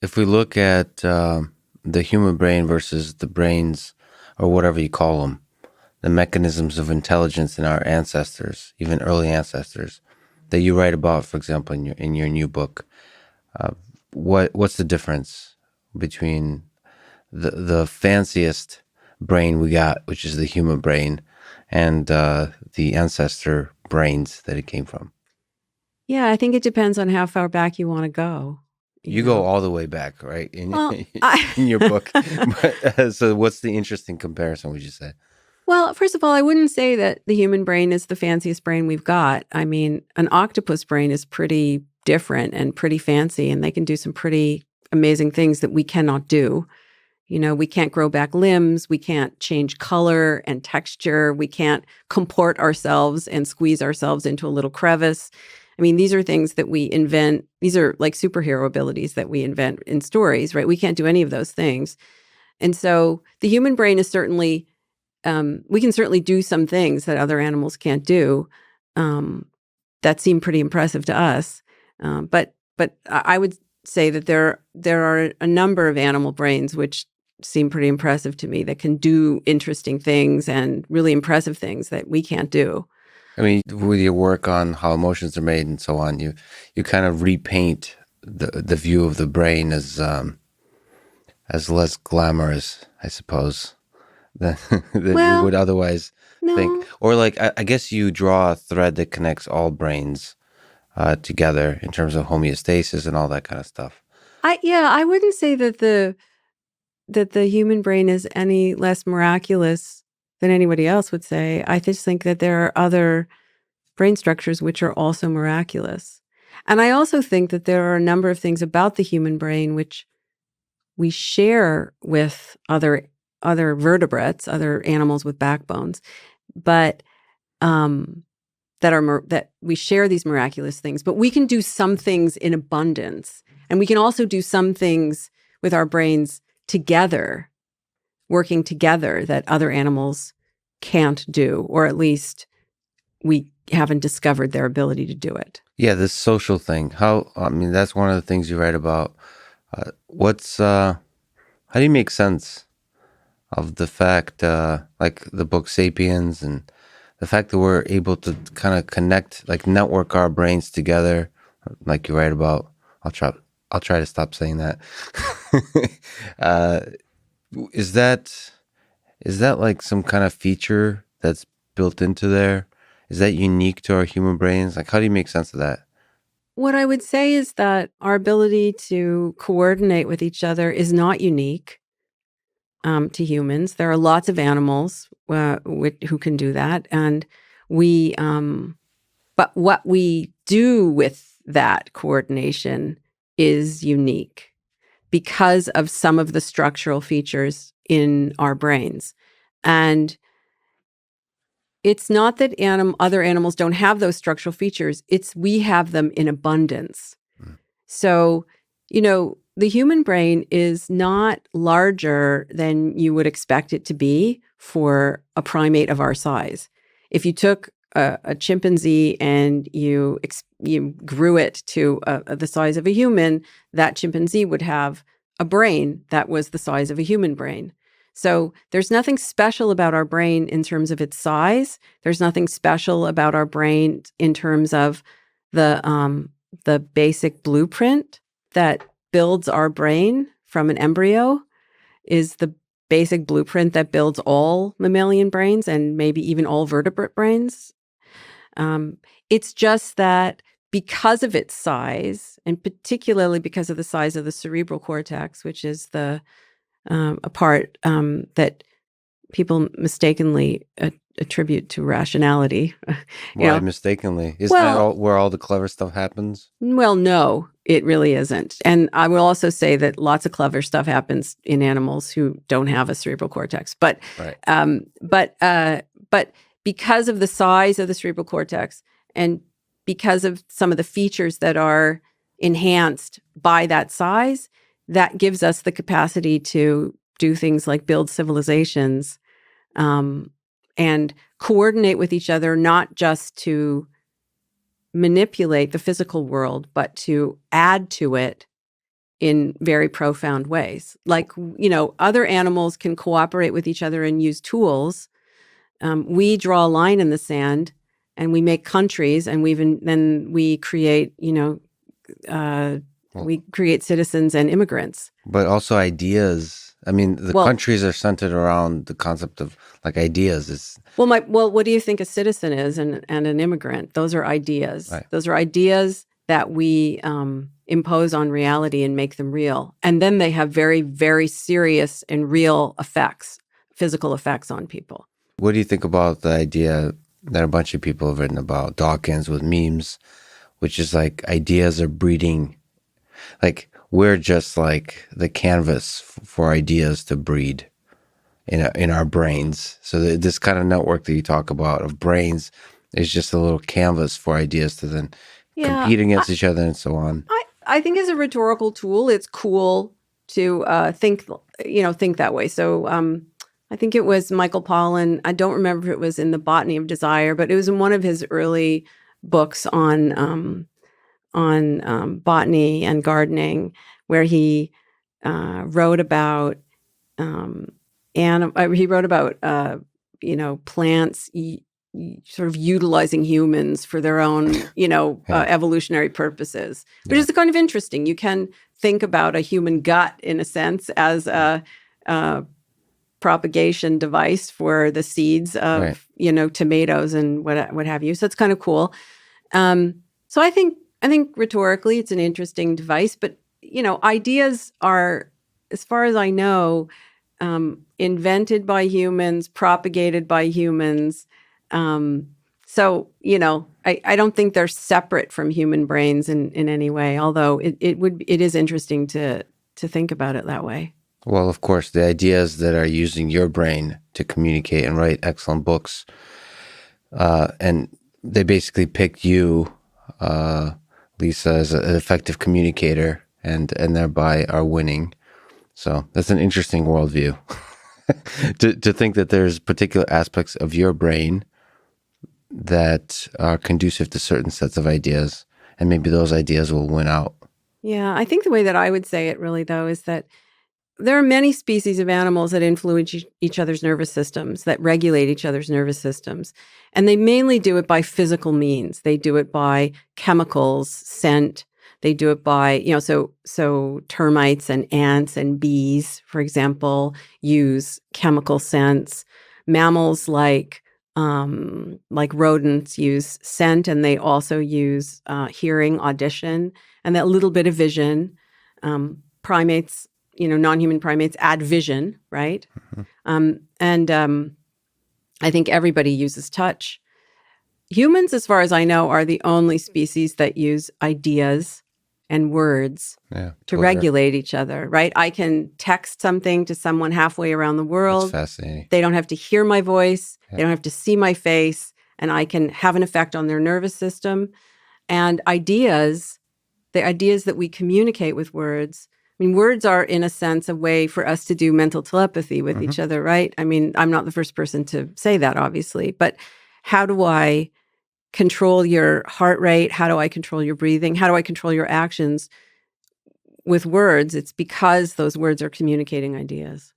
if we look at the human brain versus the brains, or whatever you call them, the mechanisms of intelligence in our ancestors, even early ancestors, that you write about, for example, in your new book, what's the difference between the fanciest brain we got, which is the human brain, and the ancestor brains that it came from? Yeah, I think it depends on how far back you want to go, you You go know. all the way back, right, Well, in your book. I But, so, what's the interesting comparison? Would you say? well, first of all, I wouldn't say that the human brain is the fanciest brain we've got. I mean, an octopus brain is pretty different and pretty fancy, and they can do some pretty amazing things that we cannot do. You know, we can't grow back limbs, we can't change color and texture, we can't comport ourselves and squeeze ourselves into a little crevice. I mean, these are things that we invent. These are like superhero abilities that we invent in stories, right? We can't do any of those things. And so the human brain is certainly, we can certainly do some things that other animals can't do, um, that seem pretty impressive to us. But I would say that there are a number of animal brains which seem pretty impressive to me that can do interesting things and really impressive things that we can't do. I mean, with your work on how emotions are made and so on, you kind of repaint the view of the brain as less glamorous, I suppose, than than we Well, would otherwise think. no, Or like, I guess you draw a thread that connects all brains together in terms of homeostasis and all that kind of stuff. I wouldn't say that the human brain is any less miraculous than anybody else would say. I just think that there are other brain structures which are also miraculous. And I also think that there are a number of things about the human brain which we share with other vertebrates, other animals with backbones, but um, that we share these miraculous things. But we can do some things in abundance, and we can also do some things with our brains together, working together, that other animals can't do, or at least we haven't discovered their ability to do it. Yeah, this social thing. I mean, that's one of the things you write about. How do you make sense of the fact, like the book Sapiens, and the fact that we're able to kind of connect, like network our brains together, like you write about. I'll try. I'll try to stop saying that. uh, is that is that like some kind of feature that's built into there? Is that unique to our human brains? Like, how do you make sense of that? What I would say is that our ability to coordinate with each other is not unique, to humans. There are lots of animals who can do that, and we. But what we do with that coordination is unique because of some of the structural features in our brains, and it's not that other animals don't have those structural features. It's we have them in abundance. Mm. So, the human brain is not larger than you would expect it to be for a primate of our size. If you took a chimpanzee and you grew it to the size of a human, that chimpanzee would have a brain that was the size of a human brain. So there's nothing special about our brain in terms of its size. There's nothing special about our brain in terms of the basic blueprint that builds our brain from an embryo is the basic blueprint that builds all mammalian brains and maybe even all vertebrate brains. Um, it's just that because of its size, and particularly because of the size of the cerebral cortex, which is the a part that people mistakenly attribute to rationality. you Why know, mistakenly? Isn't that well, all where all the clever stuff happens? well, no, it really isn't. And I will also say that lots of clever stuff happens in animals who don't have a cerebral cortex. But Right. um, but uh, but because of the size of the cerebral cortex and because of some of the features that are enhanced by that size, that gives us the capacity to do things like build civilizations, um, and coordinate with each other, not just to manipulate the physical world, but to add to it in very profound ways. Like, other animals can cooperate with each other and use tools. We draw a line in the sand and we make countries, and then we create, we create citizens and immigrants. But also ideas. I mean, the countries are centered around the concept of like ideas. What do you think a citizen is and an immigrant? Those are ideas. Right. Those are ideas that we impose on reality and make them real. And then they have very, very serious and real effects, physical effects on people. What do you think about the idea that a bunch of people have written about, Dawkins with memes, which is like ideas are breeding, like we're just like the canvas for ideas to breed in our brains. So this kind of network that you talk about of brains is just a little canvas for ideas to then compete against each other and so on. I think as a rhetorical tool, it's cool to think that way. So I think it was Michael Pollan. I don't remember if it was in The Botany of Desire, but it was in one of his early books on botany and gardening, where he wrote about plants sort of utilizing humans for their own evolutionary purposes, which is kind of interesting. You can think about a human gut in a sense as a propagation device for the seeds of tomatoes and what have you. So it's kind of cool. So I think rhetorically it's an interesting device, but ideas are, as far as I know, invented by humans, propagated by humans. So I don't think they're separate from human brains in any way. Although it is interesting to think about it that way. Well, of course, the ideas that are using your brain to communicate and write excellent books, and they basically picked you, Lisa, as an effective communicator, and thereby are winning. So that's an interesting worldview. to think that there's particular aspects of your brain that are conducive to certain sets of ideas, and maybe those ideas will win out. Yeah, I think the way that I would say it really, though, is that there are many species of animals that influence each other's nervous systems, that regulate each other's nervous systems. And they mainly do it by physical means. They do it by chemicals, scent. They do it by, so termites and ants and bees, for example, use chemical scents. Mammals like rodents use scent, and they also use hearing, audition, and that little bit of vision. Primates, non-human primates add vision, right? Mm-hmm. I think everybody uses touch. Humans, as far as I know, are the only species that use ideas and words to regulate each other, right? I can text something to someone halfway around the world. That's fascinating. They don't have to hear my voice. Yeah. They don't have to see my face, and I can have an effect on their nervous system. And ideas, the ideas that we communicate with words, I mean, words are, in a sense, a way for us to do mental telepathy with each other, right? I mean, I'm not the first person to say that, obviously, but how do I control your heart rate? How do I control your breathing? How do I control your actions with words? It's because those words are communicating ideas.